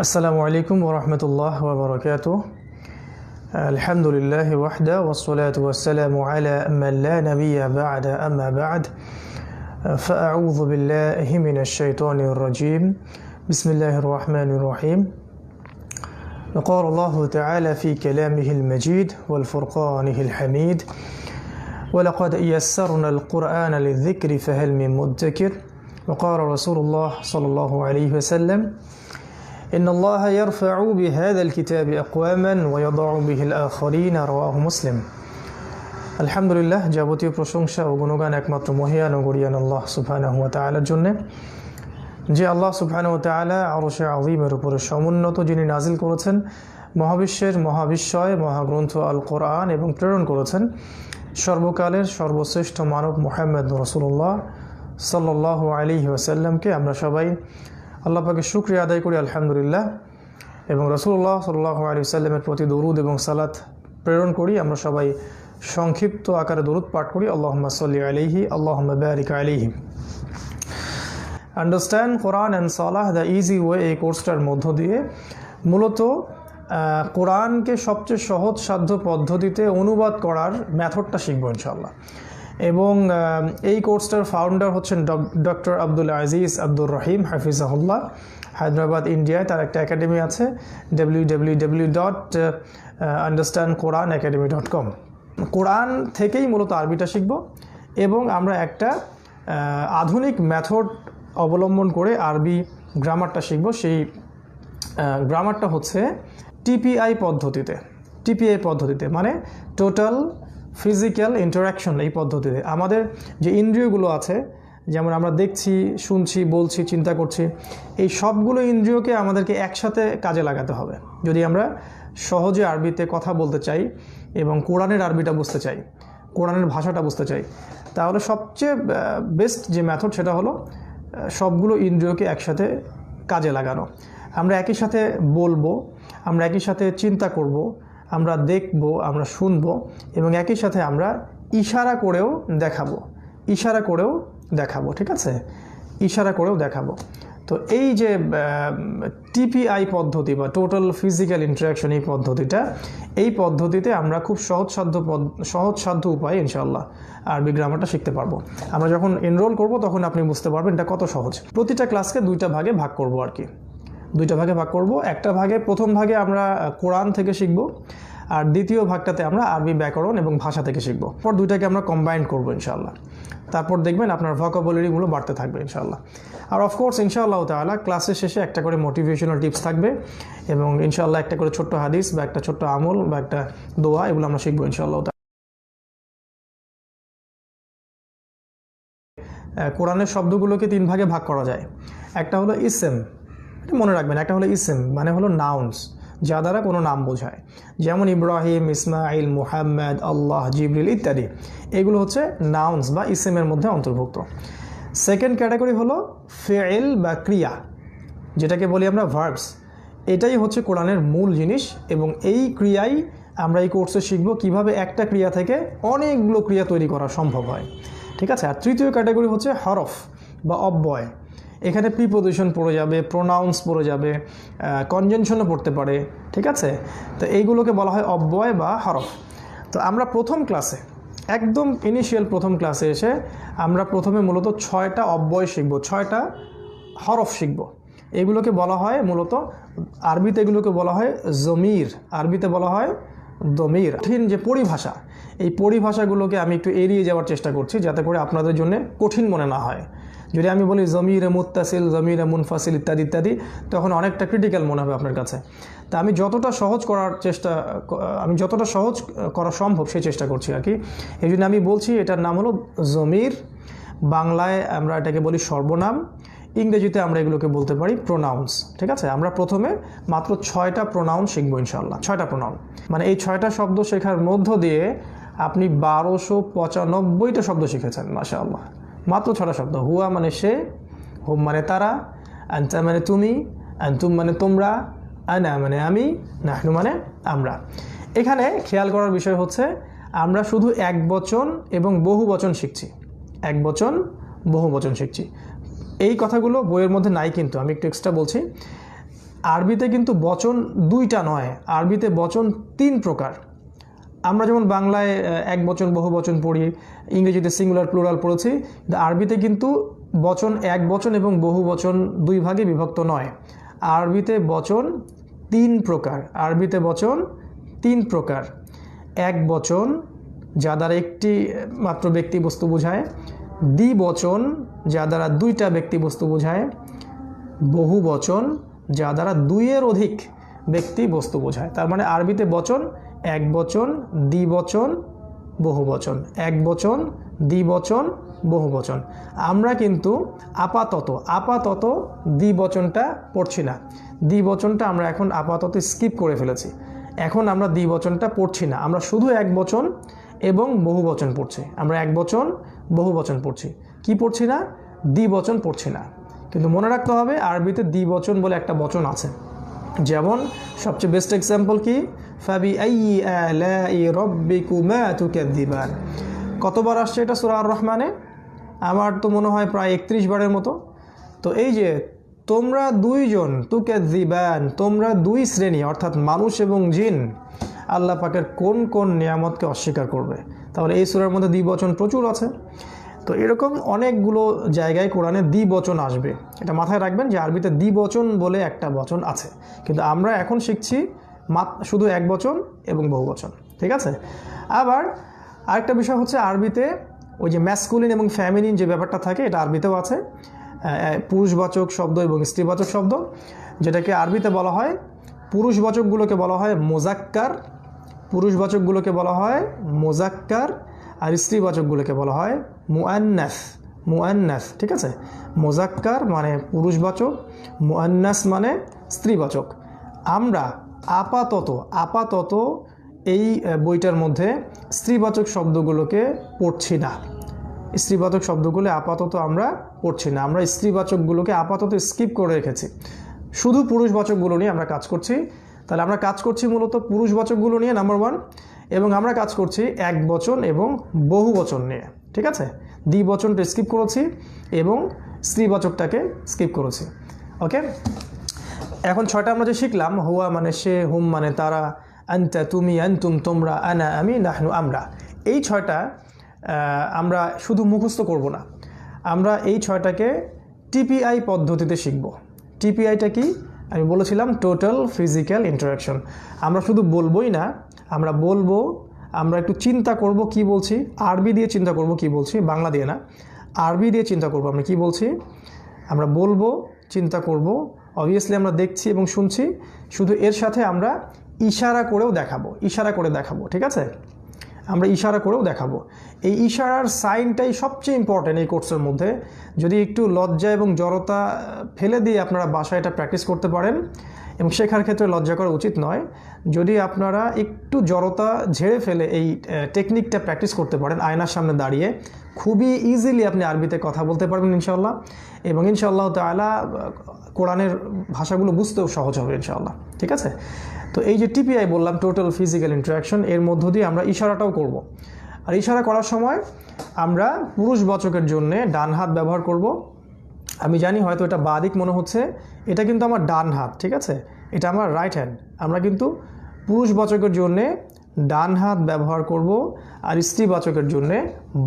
আসসালামু আলাইকুম ওয়া রাহমাতুল্লাহি ওয়া বারাকাতুহু আলহামদুলিল্লাহি ওয়াহদা ওয়াসসালাতু ওয়াসসালামু আলা মান লা নাবিয়্যা বা'দা আম্মা বা'দ ফাআউযু বিল্লাহি মিনাশ শাইতানির রাজীম বিসমিল্লাহির রাহমানির রাহিম وقال الله تعالى في كلامه المجيد والفرقانه الحميد ولقد يسرنا القرآن للذكر فهل من مدكر وقال رسول الله صلى الله عليه وسلم إن الله يرفع بهذا الكتاب أقواما ويضع به الآخرين رواه مسلم الحمد لله যাবতীয় প্রশংসা ও গুণগান একমাত্র মহিয়ান ও গরিয়ান আল্লাহ সুবহানাহু ওয়া তাআলার জন্য যে আল্লাহ সুবহানাহু ওয়া তাআলা আরশে আযীমের উপরে সমুন্নত যিনি নাজিল করেছেন মহাবিশ্বের মহাবিশ্বয় মহাগ্রন্থ আল কোরআন এবং প্রেরণ করেছেন সর্বকালের সর্বশ্রেষ্ঠ মানব মুহাম্মদ রাসূলুল্লাহ সাল্লাল্লাহু আলাইহি ওয়াসাল্লামকে আমরা সবাই আল্লাহ পাকের শুকরিয়া আদায় করি আলহামদুলিল্লাহ এবং রাসূলুল্লাহ সাল্লাল্লাহু আলাইহি ওয়াসাল্লামের প্রতি দরুদ এবং সালাত প্রেরণ করি আমরা সবাই সংক্ষিপ্ত আকারে দরুদ পাঠ করি আল্লাহুম্মা সাল্লি আলাইহি আল্লাহুম্মা বারিক আলাইহি understand Quran and Salah the easy way এই কোর্সটার মধ্য দিয়ে মূলত কোরআনকে সবচেয়ে সহজ সাধ্য পদ্ধতিতে অনুবাদ করার মেথডটা শিখব ইনশাআল্লাহ এবং এই কোর্সটার ফাউন্ডার হচ্ছেন ডক্টর আব্দুল আজিজ আব্দুর রহিম হাফিজাহুল্লাহ হায়দ্রাবাদ ইন্ডিয়ায় তার একটা একাডেমি আছে www.understandquranacademy.com কোরআন থেকেই মূলত আরবিটা শিখব এবং আমরা একটা আধুনিক মেথড অবলম্বন করে আরবি গ্রামারটা শিখব সেই গ্রামারটা হচ্ছে টিপিআই পদ্ধতিতে মানে টোটাল ফিজিক্যাল ইন্টারাকশন এই পদ্ধতিতে আমাদের যে ইন্দ্রিয়গুলো আছে যেমন আমরা দেখছি শুনছি বলছি চিন্তা করছি এই সবগুলো ইন্দ্রিয়কে আমাদেরকে একসাথে কাজে লাগাতে হবে যদি আমরা সহজে আরবিতে কথা বলতে চাই এবং কোরআনের আরবিটা বুঝতে চাই কোরআনের ভাষাটা বুঝতে চাই তাহলে সবচেয়ে বেস্ট যে মেথড সেটা হলো সবগুলো ইন্দ্রিয়কে একসাথে কাজে লাগানো আমরা একই সাথে বলবো আমরা একই সাথে চিন্তা করব আমরা দেখব আমরা শুনব এবং একই সাথে আমরা ইশারা করেও দেখাবো ঠিক আছে ইশারা করেও দেখাবো তো এই যে টিপিআই পদ্ধতি বা টোটাল ফিজিক্যাল ইন্টারাকশন এই পদ্ধতিতে আমরা খুব সহজসাধ্য উপায়ে ইনশাআল্লাহ আরবি গ্রামারটা শিখতে পারবো আমরা যখন এনরোল করব তখন আপনি বুঝতে পারবেন এটা কত সহজ প্রতিটা ক্লাসকে দুইটা ভাগে ভাগ করব আর কি একটা ভাগে প্রথম ভাগে আমরা কোরআন থেকে শিখব আর দ্বিতীয় ভাগটাতে আমরা আরবি ব্যাকরণ এবং ভাষা থেকে শিখব পর দুইটাকে আমরা কম্বাইন করব ইনশাআল্লাহ তারপর দেখবেন আপনার ভোকাবুলারিগুলো বাড়তে থাকবে ইনশাআল্লাহ আর অফকোর্স ইনশাআল্লাহ তাআলা ক্লাসের শেষে একটা করে মোটিভেশনাল টিপস থাকবে এবং ইনশাআল্লাহ একটা করে ছোট্ট হাদিস বা একটা ছোট্ট আমল বা একটা দোয়া এগুলো আমরা শিখব ইনশাআল্লাহ কোরআনের শব্দগুলোকে তিন ভাগে ভাগ করা যায় একটা হলো ইসম মনে রাখবেন একটা হলো ইসম মানে হলো নাউন্স যা দ্বারা কোনো নাম বোঝায় যেমন ইব্রাহিম ইসমাইল মুহাম্মদ আল্লাহ জিবরিল ইত্যাদি এগুলো হচ্ছে নাউন্স বা ইসমের মধ্যে অন্তর্ভুক্ত সেকেন্ড ক্যাটাগরি হলো ফেইল বা ক্রিয়া যেটাকে বলি আমরা ভার্বস এটাই হচ্ছে কোরআনের মূল জিনিস এবং এই ক্রিয়াই আমরা এই কোর্সে শিখব কিভাবে একটা ক্রিয়া থেকে অনেকগুলো ক্রিয়া তৈরি করা সম্ভব হয় ঠিক আছে আর তৃতীয় ক্যাটাগরি হচ্ছে হরফ বা অব্যয় এখানে প্রিপোজিশন পড়ে যাবে প্রোনাউন্স পড়ে যাবে কনজাংশনও পড়তে পারে ঠিক আছে তো এইগুলোকে বলা হয় অব্যয় বা হরফ তো আমরা প্রথম ক্লাসে একদম ইনিশিয়াল প্রথম ক্লাসে এসে আমরা প্রথমে মূলত 6টা অব্যয় শিখব 6টা হরফ শিখব এগুলোকে বলা হয় মূলত আরবিতে এগুলোকে বলা হয় জমির আরবিতে বলা হয় দমির কঠিন যে পরিভাষা এই পরিভাষাগুলোকে আমি একটু এড়িয়ে যাওয়ার চেষ্টা করছি যাতে করে আপনাদের জন্য কঠিন মনে না হয় যদি আমি বলি জমিরে মুত্তাসিল জমিরে মুনফাসিল ইত্যাদি ইত্যাদি তখন অনেকটা ক্রিটিক্যাল মনে হবে আপনার কাছে তা আমি যতটা সহজ করা সম্ভব সেই চেষ্টা করছি আর কি এই জন্য আমি বলছি এটার নাম হলো জমির বাংলায় আমরা এটাকে বলি সর্বনাম ইংরেজিতে আমরা এগুলোকে বলতে পারি প্রোনাউন্স ঠিক আছে আমরা প্রথমে মাত্র 6টা প্রোনাউন শিখবো ইনশাআল্লাহ 6টা প্রোনাউন মানে এই 6টা শব্দ শেখার মধ্য দিয়ে আপনি 1295টা শব্দ শিখেছেন মাশাআল্লাহ মাত্র 6টা শব্দ হুয়া মানে সে হুম মানে তারা আনতা মানে তুমি আনতুম মানে তোমরা আনা মানে আমি নাহনু মানে আমরা এখানে খেয়াল করার বিষয় হচ্ছে আমরা শুধু একবচন এবং বহুবচন শিখছি একবচন বহুবচন শিখছি এই কথাগুলো বইয়ের মধ্যে নাই কিন্তু আমি একটু এক্সট্রা বলছি আরবিতে কিন্তু বচন দুইটা নয়, আরবিতে বচন 3 প্রকার। আমরা যেমন বাংলায় এক বচন বহু বচন পড়ি, ইংরেজিতে সিঙ্গুলার প্লুরাল পড়েছি, আরবিতে কিন্তু বচন এক বচন এবং বহু বচন 2 ভাগে বিভক্ত নয়। আরবিতে বচন 3 প্রকার, আরবিতে বচন 3 প্রকার। এক বচন যা দ্বারা একটি মাত্র ব্যক্তি বস্তু বোঝায়, দ্বিবচন যা দ্বারা দুইটা ব্যক্তি বস্তু বোঝায়, বহু বচন যা দ্বারা 2-এর অধিক ব্যক্তি বস্তু বোঝায়। তার মানে আরবিতে বচন এক বচন, দ্বিবচন, বহু বচন, এক বচন, দ্বিবচন, বহু বচন। আমরা কিন্তু আপাতত দ্বিবচনটা পড়ছি না, দ্বিবচনটা আমরা এখন আপাতত স্কিপ করে ফেলেছি। এখন আমরা দ্বিবচনটা পড়ছি না, আমরা শুধু এক বচন এবং বহু বচন পড়ছি। আমরা এক বচন বহু বচন পড়ছি, কি পড়ছি না? দ্বিবচন পড়ছি না। কিন্তু মনে রাখতে হবে আরবিতে দ্বিবচন বলে একটা বচন আছে। যেমন সবচেয়ে বেস্ট এক্সাম্পল কি? ফাবিআইয়ি আলাই রাব্বিকুমা তুকাযযিবান। কতবার আসছে এটা সূরা আর-রহমানে? আমার তো মনে হয় প্রায় 31 বারের মতো। তো এই যে তোমরা দুইজন, তুকাযযিবান, তোমরা দুই শ্রেণী অর্থাৎ মানুষ এবং জিন আল্লাহ পাকের কোন কোন নিয়ামতকে অস্বীকার করবে। তাহলে এই সূরার মধ্যে দ্বিবচন প্রচুর আছে। তো এরকম অনেকগুলো জায়গায় কোরআনে দ্বিবচন আসবে, এটা মাথায় রাখবেন যে আরবিতে দ্বিবচন বলে একটা বচন আছে। কিন্তু আমরা এখন শিখছি শুধু এক বচন এবং বহু বচন, ঠিক আছে? আবার আরেকটা বিষয় হচ্ছে আরবিতে ওই যে ম্যাসকুলিন এবং ফ্যামিলিন যে ব্যাপারটা থাকে, এটা আরবিতেও আছে। পুরুষবাচক শব্দ এবং স্ত্রীবাচক শব্দ, যেটাকে আরবিতে বলা হয়, পুরুষবাচকগুলোকে বলা হয় মোজাক্কার, পুরুষবাচকগুলোকে বলা হয় মোজাক্কার, আর স্ত্রীবাচকগুলোকে বলা হয় মুআন্নাস, ঠিক আছে? মোজাক্কার মানে পুরুষবাচক, মুআন্নাস মানে স্ত্রীবাচক। আমরা আপাতত এই বইটার মধ্যে স্ত্রীবাচক শব্দগুলোকে পড়ছি না, স্ত্রীবাচক শব্দগুলো আপাতত আমরা পড়ছি না, আমরা স্ত্রীবাচকগুলোকে আপাতত স্কিপ করে রেখেছি, শুধু পুরুষবাচকগুলো নিয়ে আমরা কাজ করছি। তাহলে আমরা কাজ করছি মূলত পুরুষবাচকগুলো নিয়ে নাম্বার 1, এবং আমরা কাজ করছি এক বচন এবং বহু বচন নিয়ে, ঠিক আছে? দ্বিবচনটা স্কিপ করেছি এবং স্ত্রীবাচকটাকে স্কিপ করেছি। ওকে, এখন 6টা আমরা যে শিখলাম, হুয়া মানে সে, হুম মানে তারা, আনতা তুমি, আনতুম তোমরা, আনা আমি, নাহনু আমরা, এই 6টা আমরা শুধু মুখস্থ করব না, আমরা এই 6টাকে টিপিআই পদ্ধতিতে শিখব। টিপিআইটা কি? আমি বলেছিলাম টোটাল ফিজিক্যাল ইন্টারাকশন। আমরা শুধু বলবোই না, আমরা বলবো, আমরা একটু চিন্তা করব কি বলছি, আরবি দিয়ে চিন্তা করব কি বলছি, বাংলা দিয়ে না, আরবি দিয়ে চিন্তা করব আমরা কি বলছি। আমরা বলবো, চিন্তা করব, অবভিয়াসলি আমরা দেখছি এবং শুনছি, শুধু এর সাথে আমরা ইশারা করেও দেখাবো, ঠিক আছে? আমরা ইশারা করেও দেখাবো। এই ইশারার সাইনটাই সবচেয়ে ইম্পর্টেন্ট এই কোর্সের মধ্যে। যদি একটু লজ্জা এবং জড়তা ফেলে দিয়ে আপনারা বাসায় এটা প্র্যাকটিস করতে পারেন, এবং শেখার ক্ষেত্রে লজ্জা করা উচিত নয়, যদি আপনারা একটু জড়তা ঝেড়ে ফেলে এই টেকনিকটা প্র্যাকটিস করতে পারেন আয়নার সামনে দাঁড়িয়ে, খুবই ইজিলি আপনি আরবিতে কথা বলতে পারবেন ইনশাআল্লাহ, এবং ইনশাআল্লাহ তাআলা কোরআনের ভাষাগুলো বুঝতেও সহজ হবে ইনশাআল্লাহ, ঠিক আছে? তো এই যে টিপিআই বললাম, টোটাল ফিজিক্যাল ইন্টারাকশন, এর মধ্য দিয়ে আমরা ইশারাটাও করব। আর ইশারা করার সময় আমরা পুরুষবাচকের জন্য ডান হাত ব্যবহার করব। আমি জানি হয়তো এটা বাঁ দিক মনে হচ্ছে, এটা কিন্তু আমার ডান হাত, ঠিক আছে? এটা আমার রাইট হ্যান্ড। আমরা কিন্তু পুরুষবাচকের জন্যে ডান হাত ব্যবহার করব, আর স্ত্রীবাচকের জন্যে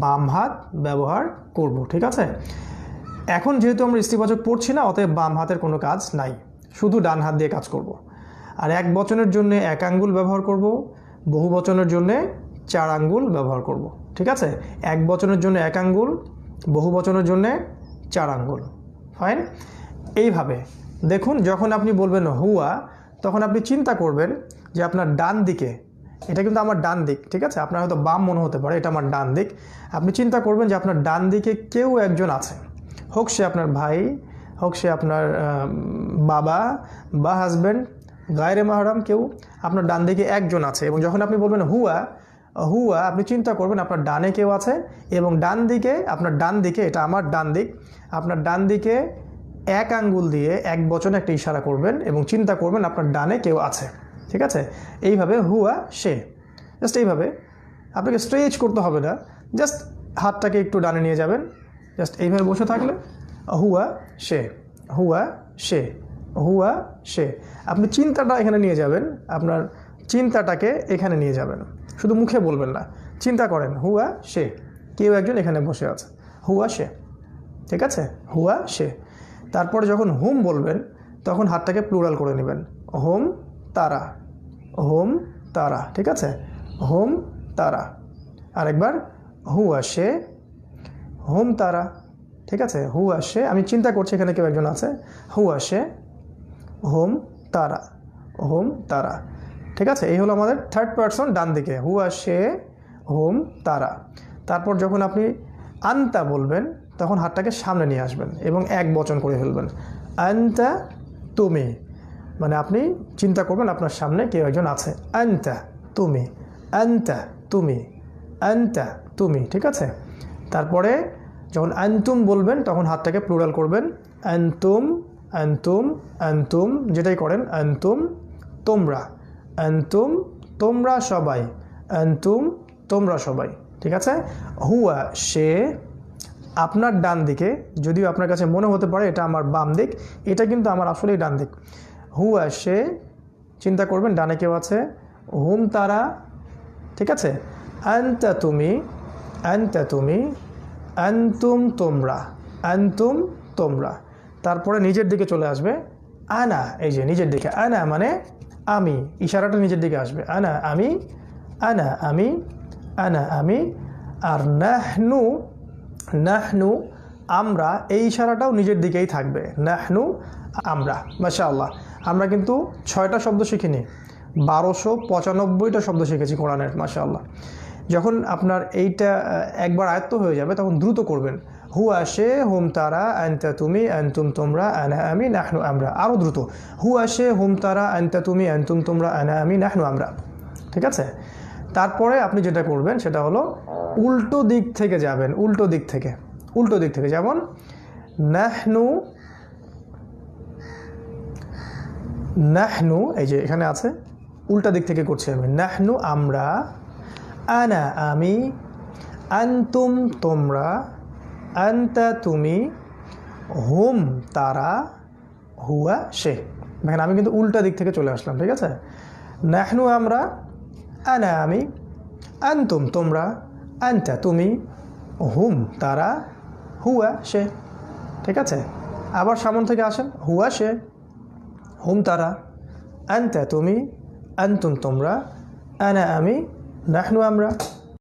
বাম হাত ব্যবহার করব, ঠিক আছে? এখন যেহেতু আমরা স্ত্রীবাচক পড়ছি না, অতএব বাম হাতের কোনো কাজ নাই, শুধু ডান হাত দিয়ে কাজ করব। আর এক বচনের জন্য 1 আঙ্গুল ব্যবহার করব, বহু বচনের জন্য 4 আঙ্গুল ব্যবহার করব, ঠিক আছে? এক বচনের জন্য 1 আঙ্গুল, বহু বচনের জন্য 4 আঙ্গুল, ফাইন। এইভাবে দেখুন, যখন আপনি বলবেন হুয়া, তখন আপনি চিন্তা করবেন যে আপনার ডান দিকে, এটা কিন্তু আমার ডান দিক, ঠিক আছে? আপনার হয়তো বাম মনে হতে পারে, এটা আমার ডান দিক। আপনি চিন্তা করবেন যে আপনার ডান দিকে কেউ একজন আছে, হোক সে আপনার ভাই, হোক সে আপনার বাবা বা হাজব্যান্ড, গায়রে মাহরাম কেউ, আপনার ডান দিকে একজন আছে। এবং যখন আপনি বলবেন হুয়া, আপনি চিন্তা করবেন আপনার ডানে কেউ আছে, এবং ডান দিকে, আপনার ডান দিকে, এটা আমার ডান দিক, আপনার ডান দিকে 1 আঙ্গুল দিয়ে এক বচনে একটা ইশারা করবেন এবং চিন্তা করবেন আপনার ডানে কেউ আছে, ঠিক আছে? এইভাবে হুয়া সে, জাস্ট এইভাবে, আপনাকে স্ট্রেচ করতে হবে না, জাস্ট হাতটাকে একটু ডানে নিয়ে যাবেন, জাস্ট এইভাবে বসে থাকলে হুয়া সে, হুয়া সে। আপনি চিন্তাটা এখানে নিয়ে যাবেন, আপনার চিন্তাটাকে এখানে নিয়ে যাবেন, শুধু মুখে বলবেন না, চিন্তা করেন হুয়া সে, কেউ একজন এখানে বসে আছে, হুয়া সে। ঠিক আছে, হুয়া সে। তারপরে যখন হুম বলবেন তখন হাতটাকে প্লুরাল করে নেবেন, হোম তারা, হোম তারা। ঠিক আছে, হোম তারা। আরেকবার, হুয়া সে, হোম তারা। ঠিক আছে, হুয়া সে, আমি চিন্তা করছি এখানে কেউ একজন আছে, হুয়া সে, হোম তারা, হোম তারা। ঠিক আছে, এই হলো আমাদের থার্ড পারসন ডান দিকে, হুয়া সে, হোম তারা। তারপর যখন আপনি আনতা বলবেন তখন হাতটাকে সামনে নিয়ে আসবেন এবং এক বচন করে ফেলবেন, আনতা তুমি। মানে আপনি চিন্তা করবেন আপনার সামনে কেউ একজন আছে, আনতা তুমি, আনতা তুমি, আনতা তুমি। ঠিক আছে, তারপরে যখন আনতুম বলবেন তখন হাতটাকে প্লুরাল করবেন, আনতুম, আনতুম, আনতুম, যেটাই করেন, আনতুম তোমরা, আনতুম তোমরা সবাই, আনতুম তোমরা সবাই। ঠিক আছে, হুয়া সে আপনার ডান দিকে, যদিও আপনার কাছে মনে হতে পারে এটা আমার বাম দিক, এটা কিন্তু আমার আসলেই ডান দিক। হুয়া সে, চিন্তা করবেন ডানে কেউ আছে, হুম তারা। ঠিক আছে, আনতা তুমি, আনতা তুমি, আনতুম তোমরা, আনতুম তোমরা। তারপরে নিজের দিকে চলে আসবে, আনা, এই যে নিজের দিকে, আনা মানে আমি, ইশারাটা নিজের দিকে আসবে, আনা আমি, আনা আমি, আনা আমি। আর নাহনু, নাহনু আমরা, এই ইশারাটাও নিজের দিকেই থাকবে, নাহনু আমরা। মাশাআল্লাহ, আমরা কিন্তু 6টা শব্দ শিখিনি, 1295টা শব্দ শিখেছি কোরআনের, মাশাআল্লাহ। যখন আপনার এইটা একবার আয়ত্ত হয়ে যাবে তখন দ্রুত করবেন, হুয়া সে, হুম তারা, আনতা তুমি, আনতুম তোমরা, আনা আমি, নাহনু আমরা। আরও দ্রুত, হুয়া সে, হুম তারা, আনতা তুমি, আনতুম তোমরা, আনা আমি, নাহনু আমরা। ঠিক আছে, তারপরে আপনি যেটা করবেন সেটা হলো উল্টো দিক থেকে যাবেন, উল্টো দিক থেকে, উল্টো দিক থেকে। যেমন নাহনু, নাহনু এই যে এখানে আছে, উল্টা দিক থেকে করছি আমি, নাহনু আমরা, আনা আমি, আনতুম তোমরা, আনতা তুমি, হুম তারা, হুয়া সে। দেখেন আমি কিন্তু উল্টা দিক থেকে চলে আসলাম। ঠিক আছে, নাহনু আমরা, আনা আমি, আনতুম তোমরা, আনতা তুমি, হুম তারা, হুয়া সে। ঠিক আছে, আবার সামন থেকে আসেন, হুয়া সে, হুম তারা, আনতা তুমি, আনতুম তোমরা, আনা আমি, নাহনু আমরা।